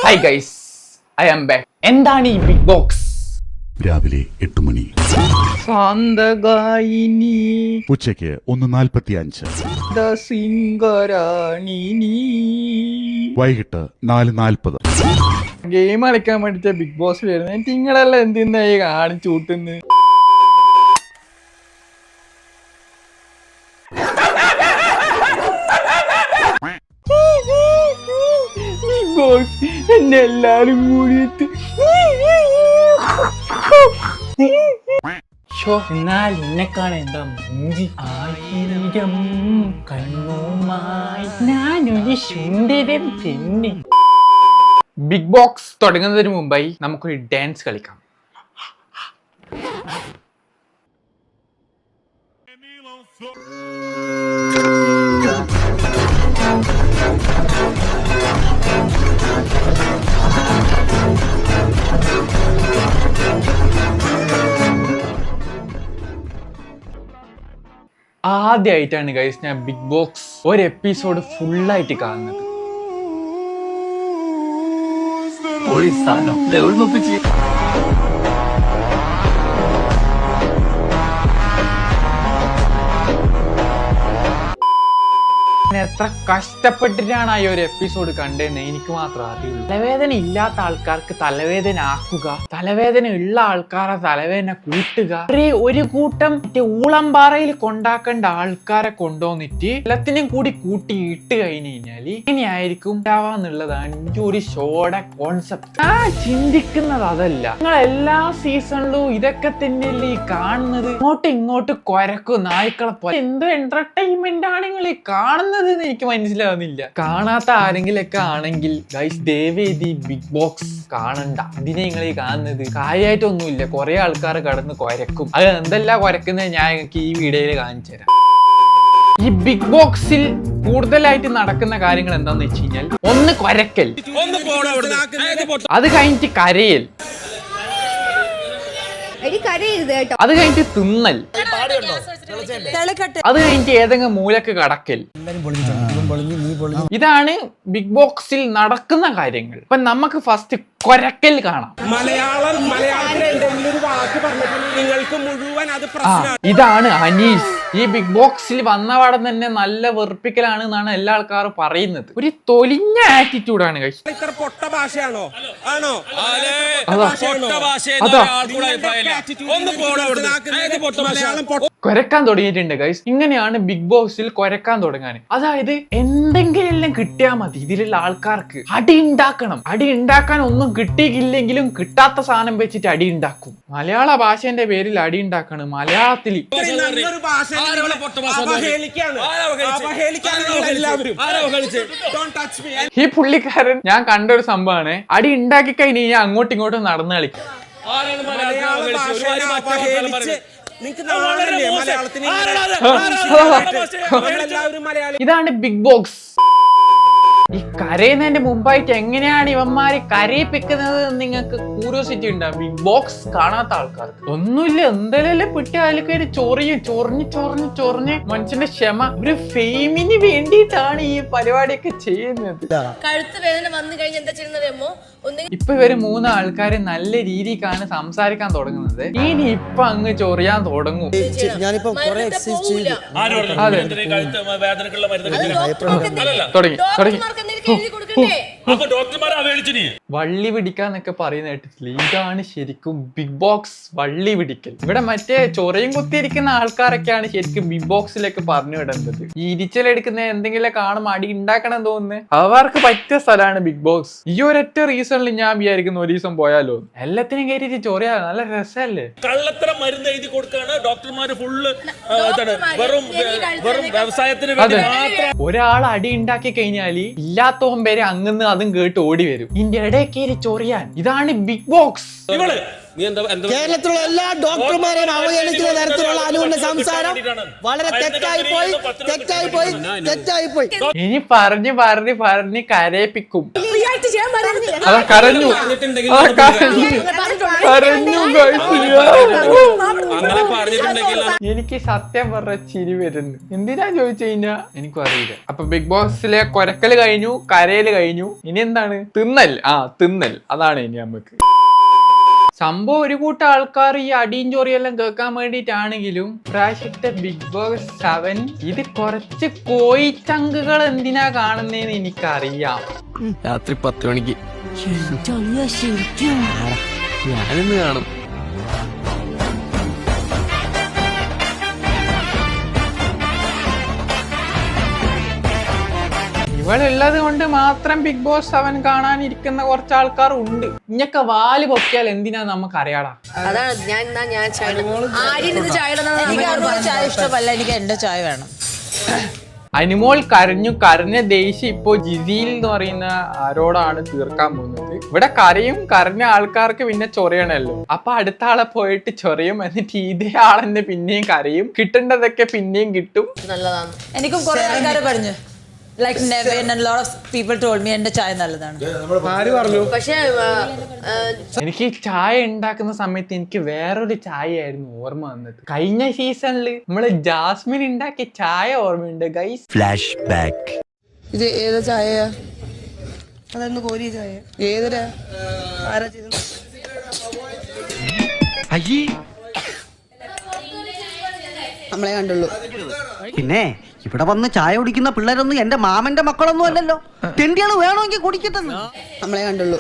Hi guys, I am back. എന്താണ് ഈ big box? രാവിലെ 8 മണി, സാന്തഗായിനി ഉച്ചയ്ക്ക് 1:45, സിംഗരാണിനി. വൈകിട്ട് 4:40. ഗെയിം കളിക്കാൻ വേണ്ടിട്ട് ബിഗ് ബോസ് വരുന്നത്. നിങ്ങളെല്ലാം എന്തിനായി കാണിച്ചു കൂട്ടുന്നത്? ബിഗ് ബോസ് എന്നെ എല്ലാരും കൂടിയിട്ട് എന്നാൽ എന്നെക്കാണ് എന്താ മുഞ്ചി. 1000 കണ്ണുമായി ഞാനൊരു സുന്ദരൻ തന്നെ. ബിഗ് ബോക്സ് തുടങ്ങുന്നതിന് മുമ്പായി നമുക്കൊരു ഡാൻസ് കളിക്കാം. ആദ്യമായിട്ടാണ് ഗൈസ് ഞാൻ ബിഗ് ബോക്സ് ഒരു എപ്പിസോഡ് ഫുള്ളായിട്ട് കാണുന്നത്. എത്ര കഷ്ടപ്പെട്ടിട്ടാണ് ആ ഒരു എപ്പിസോഡ് കണ്ടതെന്ന് എനിക്ക് മാത്രം അറിയുള്ളൂ. തലവേദന ഇല്ലാത്ത ആൾക്കാർക്ക് തലവേദന ആക്കുക, തലവേദന ഉള്ള ആൾക്കാരെ തലവേദന കൂട്ടുക. ഒരു കൂട്ടം ഊളംപാറയിൽ കൊണ്ടാക്കേണ്ട ആൾക്കാരെ കൊണ്ടുവന്നിട്ട് എല്ലാത്തിനും കൂടി കൂട്ടി ഇട്ട് കഴിഞ്ഞു കഴിഞ്ഞാല് എങ്ങനെയായിരിക്കും ഉണ്ടാവാന്നുള്ളതാണ് എനിക്ക് ഒരു ഷോയുടെ കോൺസെപ്റ്റ്. ചിന്തിക്കുന്നത് അതല്ല. നിങ്ങൾ എല്ലാ സീസണിലും ഇതൊക്കെ തന്നെയല്ലേ ഈ കാണുന്നത്. ഇങ്ങോട്ട് കൊരക്കും നായ്ക്കളെ പോലെ. എന്ത് എന്റർടൈൻമെന്റ് ആണ് നിങ്ങൾ ഈ കാണുന്നത് എനിക്ക് മനസ്സിലാവുന്നില്ല. കാണാത്ത ആരെങ്കിലൊക്കെ ആണെങ്കിൽ ഗൈസ് ദയവേദി ബിഗ് ബോക്സ് കാണണ്ട. ഇതിനെ നിങ്ങൾ ഈ കാണുന്നത് കാര്യമായിട്ടൊന്നുമില്ല. കുറെ ആൾക്കാർ കടന്ന് കൊരക്കും. അത് എന്തെല്ലാം കൊരക്കുന്നത് ഞാൻ നിങ്ങൾക്ക് ഈ വീഡിയോയിൽ കാണിച്ചു തരാം. ഈ ബിഗ് ബോക്സിൽ കൂടുതലായിട്ട് നടക്കുന്ന കാര്യങ്ങൾ എന്താന്ന് വെച്ച് കഴിഞ്ഞാൽ, ഒന്ന് കൊരക്കൽ, അത് കഴിഞ്ഞിട്ട് കരയൽ, അത് കഴിഞ്ഞിട്ട് തിന്നൽ, അത് കഴിഞ്ഞിട്ട് ഏതെങ്കിലും മൂലക്ക് കടക്കൽ. ഇതാണ് ബിഗ് ബോക്സിൽ നടക്കുന്ന കാര്യങ്ങൾ. അപ്പൊ നമുക്ക് ഫസ്റ്റ് കൊരക്കൽ കാണാം. ഇതാണ് അനീസ്. ഈ ബിഗ് ബോക്സിൽ വന്നപാടെ തന്നെ നല്ല വെറുപ്പിക്കലാണ് എന്നാണ് എല്ലാ ആൾക്കാരും പറയുന്നത്. ഒരു തൊലിഞ്ഞ ആറ്റിറ്റ്യൂഡാണ് കഴിച്ചത്. കൊരക്കാൻ തുടങ്ങിയിട്ടുണ്ട് ഗൈസ്. ഇങ്ങനെയാണ് ബിഗ് ബോക്സിൽ കൊരക്കാൻ തുടങ്ങാൻ. അതായത് എന്തെങ്കിലും എല്ലാം കിട്ടിയാൽ മതി ഇതിലുള്ള ആൾക്കാർക്ക്. അടി ഉണ്ടാക്കണം. അടി ഉണ്ടാക്കാൻ ഒന്നും കിട്ടിയില്ലെങ്കിലും കിട്ടാത്ത സാധനം വെച്ചിട്ട് അടി ഉണ്ടാക്കും. മലയാള ഭാഷേന്റെ പേരിൽ അടി ഉണ്ടാക്കണം. മലയാളത്തിൽ ഈ പുള്ളിക്കാരൻ ഞാൻ കണ്ട ഒരു സംഭവമാണ്. അടി ഉണ്ടാക്കി കഴിഞ്ഞാൽ അങ്ങോട്ടും ഇങ്ങോട്ടും നടന്നു കളിക്കും. ഇതാണ് ബിഗ് ബോക്സ്. ഈ കരയുന്നതിന്റെ മുമ്പായിട്ട് എങ്ങനെയാണ് ഇവന്മാര് കരയിപ്പിക്കുന്നത് നിങ്ങൾക്ക് ക്യൂരിയോസിറ്റി ഉണ്ടാവും ബിഗ് ബോക്സ് കാണാത്ത ആൾക്കാർക്ക്. ഒന്നുമില്ല, എന്തെല്ലാം പിട്ടി ആൾക്കാര് ചൊറിഞ്ഞ് മനുഷ്യന്റെ ക്ഷമ. ഒരു ഫെയിമിന് വേണ്ടിയിട്ടാണ് ഈ പരിപാടിയൊക്കെ ചെയ്യുന്നത്. ഇപ്പൊ ഇവര് 3 ആൾക്കാര് നല്ല രീതിക്കാണ് സംസാരിക്കാൻ തുടങ്ങുന്നത്. ഇനി ഇപ്പൊ അങ്ങ് ചൊറിയാൻ തുടങ്ങും. വള്ളി പിടിക്കാന്നൊക്കെ പറയുന്ന കേട്ടിട്ടില്ല. ഇതാണ് ശരിക്കും ബിഗ് ബോക്സ് വള്ളി പിടിക്കൽ. ഇവിടെ മറ്റേ ചൊറയും കുത്തിയിരിക്കുന്ന ആൾക്കാരൊക്കെയാണ് ശരിക്കും ബിഗ് ബോക്സിലേക്ക് പറഞ്ഞു വിടേണ്ടത്. ഈ ഇരിച്ചലെടുക്കുന്ന എന്തെങ്കിലും കാണുമ്പോൾ അടി ഉണ്ടാക്കണം തോന്നുന്നു. അവർക്ക് പറ്റിയ സ്ഥലമാണ് ബിഗ് ബോക്സ്. ഈ ഒരൊറ്റ റീസണിൽ ഞാൻ വിചാരിക്കുന്നു ഒരു ദിവസം പോയാലോ. എല്ലാത്തിനും കയറ്റിട്ട് ചൊറിയാ നല്ല രസമല്ലേ. കള്ളത്തരം മരുന്ന് എഴുതി കൊടുക്കാണ് ഡോക്ടർമാര്. ഫുള്ള് വ്യവസായത്തിന്. ഒരാൾ അടി ഉണ്ടാക്കി കഴിഞ്ഞാല് ഇല്ലാത്തവൻ പേര് അങ്ങന്ന് അതും കേട്ട് ഓടി വരും. ഇതിന്റെ ഇടയ്ക്കേറി ചൊറിയാൻ. ഇതാണ് ബിഗ് ബോക്സ്. കേരളത്തിലുള്ള എല്ലാ ഡോക്ടർമാരെയും അവഹേളിക്കുന്ന തരത്തിലുള്ള അനുവിന്റെ സംസാരം വളരെ തെറ്റായി പോയി. ഇനി പറഞ്ഞ് കരയിപ്പിക്കും. കരഞ്ഞു. അങ്ങനെ പറഞ്ഞിട്ടുണ്ടെങ്കിൽ എനിക്ക് സത്യം പറഞ്ഞ ചിരി വരുന്നു. എന്തിനാ ചോദിച്ചു കഴിഞ്ഞാ എനിക്കും അറിയില്ല. അപ്പൊ ബിഗ് ബോസിലെ കൊരക്കല് കഴിഞ്ഞു, കരയല് കഴിഞ്ഞു, ഇനി എന്താണ്? തിന്നൽ. തിന്നൽ അതാണ് ഇനി നമുക്ക്. സംഭവം ഒരു കൂട്ടം ആൾക്കാർ ഈ അടിയും ചോറിയെല്ലാം കേൾക്കാൻ വേണ്ടിയിട്ടാണെങ്കിലും പ്രാവശ്യത്തെ ബിഗ് ബോസ് 7 ഇത് കുറച്ച് കോയി ചങ്കുകൾ എന്തിനാ കാണുന്നതെന്ന് എനിക്കറിയാം. രാത്രി 10 മണിക്ക് ഞാനിന്ന് കാണും. ഇവളുള്ളത് കൊണ്ട് മാത്രം ബിഗ് ബോസ് 7 കാണാനിരിക്കുന്ന കുറച്ച് ആൾക്കാർ ഉണ്ട്. ഇഞ്ഞൊക്കെ വാല് പൊക്കിയാൽ എന്തിനാ നമുക്ക് അറിയാടാ. അതാണ് ഞാൻ ചായ ഇഷ്ടമല്ല, എനിക്ക് എന്റെ ചായ വേണം. അനിമോൾ കരഞ്ഞ ദേഷ്യം ഇപ്പോ ജിസിയിൽ എന്ന് പറയുന്ന ആരോടാണ് തീർക്കാൻ പോകുന്നത്. ഇവിടെ കരഞ്ഞ ആൾക്കാർക്ക് പിന്നെ ചൊറിയണല്ലോ. അപ്പൊ അടുത്ത ആളെ പോയിട്ട് ചൊറിയും, എന്നിട്ട് ഇതേ ആളെന്നെ പിന്നെയും കരയും, കിട്ടേണ്ടതൊക്കെ പിന്നെയും കിട്ടും. നല്ലതാണ്. എനിക്കും കുറെ ആൾക്കാർ പറഞ്ഞു, like Nevin and a lot of people told me എന്റെ ചായ നല്ലതാണ്. പക്ഷേ എനിക്ക് ചായ ഉണ്ടാക്കുന്ന സമയത്ത് എനിക്ക് വേറൊരു ചായയായിരുന്നു ഓർമ്മ വന്നത്. കഴിഞ്ഞ സീസണില് നമ്മള് ജാസ്മിൻ ഉണ്ടാക്കിയ ചായ ഓർമ്മയുണ്ട് ഗൈസ്. Flash back. ഇത് ഏതാ ചായയാ? അതായിരുന്നു കോരി ചായ. ഏതൊരാ? ആരാ ചെയ്തത്? നമ്മളെ കണ്ടുള്ളൂ. പിന്നെ ഇവിടെ വന്ന് ചായ കുടിക്കുന്ന പിള്ളേരൊന്നും എന്റെ മാമന്റെ മക്കളൊന്നും അല്ലല്ലോ. തെണ്ടിയാണ് വേണമെങ്കിൽ കുടിക്കട്ടെ. നമ്മളെ കണ്ടുള്ളൂ.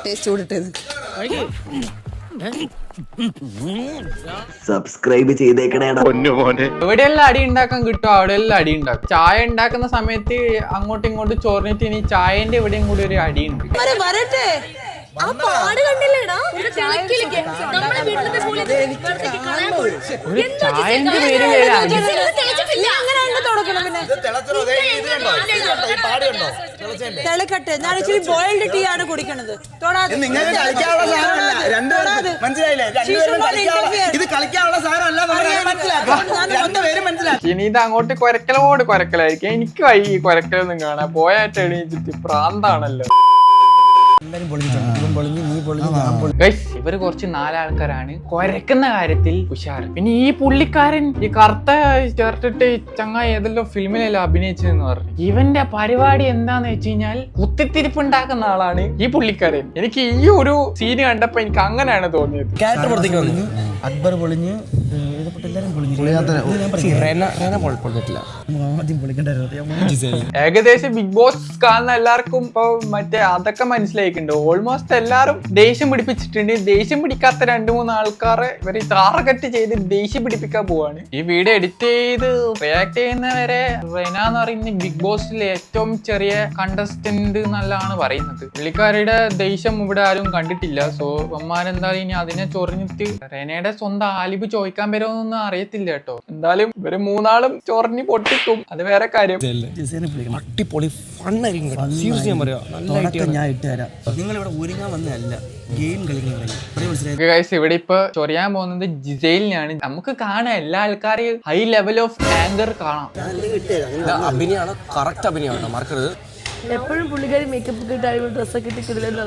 ടേസ്റ്റ് കൂടിട്ടത്. സബ്സ്ക്രൈബ് ചെയ്തേക്കണേടാ. എവിടെയെല്ലാം അടി ഉണ്ടാക്കാൻ കിട്ടുമോ അവിടെയെല്ലാം അടി ഉണ്ടാക്കും. ചായ ഉണ്ടാക്കുന്ന സമയത്ത് അങ്ങോട്ടും ഇങ്ങോട്ടും ചോറിഞ്ഞിട്ട് ഇനി ചായന്റെ എവിടെയും കൂടി ഒരു അടിയുണ്ട്. വരട്ടെ. ആ പാട് കണ്ടില്ലേടാ? ഒരു തിളക്കിലേക്ക് നമ്മുടെ വീട്ടിലത്തെ പോലെ ഒരു ചായന്റെ പേര് വരെ അടി. തിളക്കട്ടെ. ഞാൻ ആക്ച്വലി ബോയിൽഡ് ടീ ആണ് കുടിക്കണത്. ഇനി ഇത് അങ്ങോട്ട് കൊരക്കലായിരിക്കും. എനിക്ക് വൈകി കൊരക്കലൊന്നും കാണാൻ പോയായിട്ട് എണീച്ചിട്ട് പ്രാന്താണല്ലോ. ഇവര് കുറച്ച് നാലാൾക്കാരാണ് കൊരക്കുന്ന കാര്യത്തിൽ ഉഷാർ. പിന്നെ ഈ പുള്ളിക്കാരൻ ഈ കറുത്ത ചേർത്തിട്ട് ചങ്ങായി ഏതെല്ലോ ഫിലിമിലെല്ലാം അഭിനയിച്ചതെന്ന് പറഞ്ഞു. ഇവന്റെ പരിപാടി എന്താന്ന് വെച്ച് കഴിഞ്ഞാൽ കുത്തിത്തിരിപ്പ് ഉണ്ടാക്കുന്ന ആളാണ് ഈ പുള്ളിക്കാരൻ. എനിക്ക് ഈ ഒരു സീന് കണ്ടപ്പോ എനിക്ക് അങ്ങനെയാണ് തോന്നിയത്. അക്ബർ പൊളിഞ്ഞ് ഏകദേശം ബിഗ് ബോസ് കാണുന്ന എല്ലാവർക്കും ഇപ്പൊ മറ്റേ അതൊക്കെ മനസ്സിലായിട്ടുണ്ട്. ഓൾമോസ്റ്റ് എല്ലാരും ദേഷ്യം പിടിപ്പിച്ചിട്ടുണ്ട്. ദേഷ്യം പിടിക്കാത്ത 2-3 ആൾക്കാരെ ഇവര് ടാർഗറ്റ് ചെയ്ത് ദേഷ്യം പിടിപ്പിക്കാൻ പോവാണ്. ഈ വീഡിയോ എഡിറ്റ് ചെയ്ത് റിയാക്ട് ചെയ്യുന്നവരെ റെന എന്ന് പറയുന്ന ബിഗ് ബോസിലെ ഏറ്റവും ചെറിയ കണ്ടസ്റ്റന്റ് എന്നല്ലാണ് പറയുന്നത്. പുള്ളിക്കാരുടെ ദേഷ്യം ഇവിടെ ആരും കണ്ടിട്ടില്ല. സോ അമ്മാരെന്തായാലും ഇനി അതിനെ ചൊറിഞ്ഞിട്ട് റെനയുടെ സ്വന്തം ആലിബ് ചോദിക്കാൻ വരുമോന്നൊന്നും അറിയത്തില്ല കേട്ടോ. എന്തായാലും ഇവര് 3 ആളും ചൊറിഞ്ഞ് പൊട്ടിക്കും, അത് വേറെ കാര്യം. അടിപൊളി ഫണ്ണായിരിക്കും. ഞാൻ ഇട്ടുതരാം. നിങ്ങൾ ഇവിടെ ഒരുങ്ങാൻ വന്നതല്ല, ഗെയിം കളിക്കുന്നത്. ഗൈസ് ഇവിടെ ഇപ്പൊ ചൊറിയാൻ പോകുന്നത് ജിസൈലിനാണ്. നമുക്ക് കാണാം എല്ലാ ആൾക്കാരെയും ഹൈ ലെവൽ ഓഫ് ആങ്കർ കാണാം. അഭിനയാണ്, കറക്റ്റ് അഭിനയമാണ്, മറക്കരുത്. എപ്പോഴും പുള്ളിക്കാരി മേക്കപ്പ് കിട്ടാൻ ഡ്രസ്സൊക്കെ ഇട്ട് കിടലല്ലോ.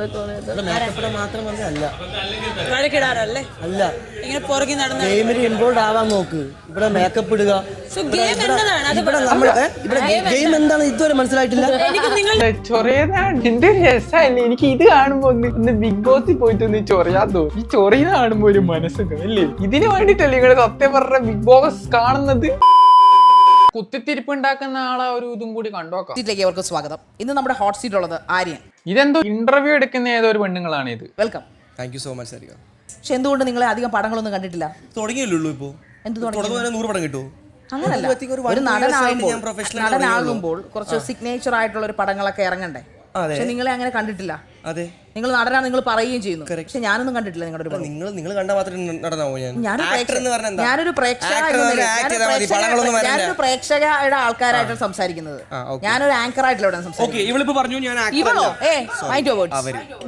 അല്ല ഇങ്ങനെ പുറകെ നടന്ന് ഗെയിമിൽ ഇൻവോൾവ് ആവാൻ നോക്ക്. ഇവിടെ മേക്കപ്പ് ഇടുക. ഗെയിം എന്താണ് ഇതുവരെ മനസ്സിലായിട്ടില്ല. ചൊറിയുന്നതാണ് എന്റെ രസമല്ലേ. എനിക്ക് ഇത് കാണുമ്പോ ഒന്ന് ബിഗ് ബോസിൽ പോയിട്ട് ഒന്ന് ചൊറിയാൻ തോന്നും. ഈ ചൊറിയുന്ന കാണുമ്പോ ഒരു മനസ്സൊക്കെ അല്ലേ. ഇതിന് വേണ്ടിട്ടല്ലേ നിങ്ങള് സത്യം പറഞ്ഞ ബിഗ് ബോസ് കാണുന്നത്. കുത്തിത്തിരിപ്പ് ഉണ്ടാക്കുന്ന ആളെ ഒരു ഇതും കൂടി കണ്ടോക്കാം. സീറ്റിലേക്ക് അവർക്ക് സ്വാഗതം. ഇന്ന് നമ്മുടെ ഹോട്ട് സീറ്റ് ഉള്ളത് ആര്യൻ. ഇതെന്തോ ഇന്റർവ്യൂ എടുക്കുന്ന ഏതോ ഒരു പെണ്ണുങ്ങളാണ് ഇത്. Welcome. Thank you so much Sarika. പക്ഷെ എന്തുകൊണ്ട് നിങ്ങൾ അധികം പടങ്ങളൊന്നും കണ്ടിട്ടില്ല? തുടങ്ങിയല്ലോ ഇപ്പോ. എന്ത് തുടങ്ങി? 100 പടം കിട്ടുമോ? അങ്ങനല്ല, ഒരു നടനാകുമ്പോൾ കുറച്ച് സിഗ്നേച്ചർ ആയിട്ടുള്ള ഒരു പടങ്ങളൊക്കെ ഇറങ്ങണ്ടേ. പക്ഷെ നിങ്ങളെ അങ്ങനെ കണ്ടിട്ടില്ല. അതെ, നിങ്ങൾ നടനാണ്, നിങ്ങൾ പറയുകയും ചെയ്യുന്നു. പക്ഷെ ഞാനൊന്നും കണ്ടിട്ടില്ല നിങ്ങളുടെ ഒരു പടം. നിങ്ങൾ കണ്ട മാത്രം നടനാവോ? ഞാനൊരു പ്രേക്ഷകയുടെ ആൾക്കാരായിട്ട് സംസാരിക്കുന്നത്. ഞാനൊരു ആങ്കർ ആയിട്ടില്ല ഇവിടെ സംസാരിക്കുന്നത്.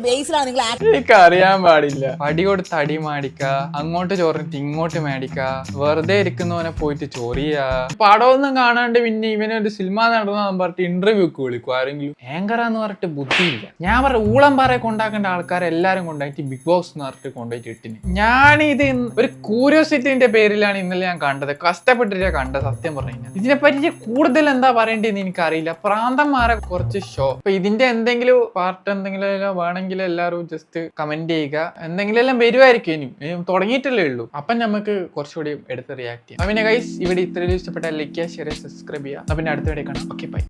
ബേസിലാണ് നിങ്ങൾ. എനിക്ക് അറിയാൻ പാടില്ല. അടി കൊടുത്ത് അടി മാടിക്ക, അങ്ങോട്ട് ചോറിട്ട് ഇങ്ങോട്ട് മേടിക്ക, വെറുതെ ഇരിക്കുന്നവനെ പോയിട്ട് ചൊറിയ. പടമൊന്നും കാണാണ്ട് പിന്നെ ഇവനൊരു സിനിമ നടന്നു പറഞ്ഞിട്ട് ഇന്റർവ്യൂ ഒക്കെ വിളിക്കും ആരെങ്കിലും. ആങ്കറാന്ന് പറഞ്ഞിട്ട് ബുദ്ധിയില്ല. ഞാൻ ഊളം പറയെ ഉണ്ടാക്കേണ്ട ആൾക്കാരെല്ലാരും കൊണ്ടുപോയിട്ട് ബിഗ് ബോസ് എന്ന് പറഞ്ഞിട്ട് കൊണ്ടുപോയിട്ട് ഇട്ടിന്. ഞാനിത് ഒരു ക്യൂരിയോസിറ്റിന്റെ പേരിലാണ് ഇന്നലെ ഞാൻ കണ്ടത്, കഷ്ടപ്പെട്ടിട്ടാ കണ്ടത്. സത്യം പറഞ്ഞു കഴിഞ്ഞാൽ ഇതിനെപ്പറ്റി കൂടുതൽ എന്താ പറയേണ്ടതെന്ന് എനിക്കറിയില്ല. പ്രാന്തന്മാരെ കുറച്ച് ഷോ. അപ്പൊ ഇതിന്റെ എന്തെങ്കിലും പാർട്ട് എന്തെങ്കിലും വേണമെങ്കിൽ എല്ലാവരും ജസ്റ്റ് കമന്റ് ചെയ്യുക. എന്തെങ്കിലും എല്ലാം വരുമായിരിക്കും, ഇനിയും തുടങ്ങിയിട്ടല്ലേ ഉള്ളൂ. അപ്പം നമുക്ക് കുറച്ചുകൂടി എടുത്ത് റിയാക്ട് ചെയ്യാം. പിന്നെ ഗൈസ് ഇവിടെ ഇത്രയും ഇഷ്ടപ്പെട്ട ലൈക്ക് ചെയ്യുക, ഷെയർ ചെയ്യുക, സബ്സ്ക്രൈബ് ചെയ്യുക. പിന്നെ അടുത്ത വീഡിയോ കാണാം. Okay bye.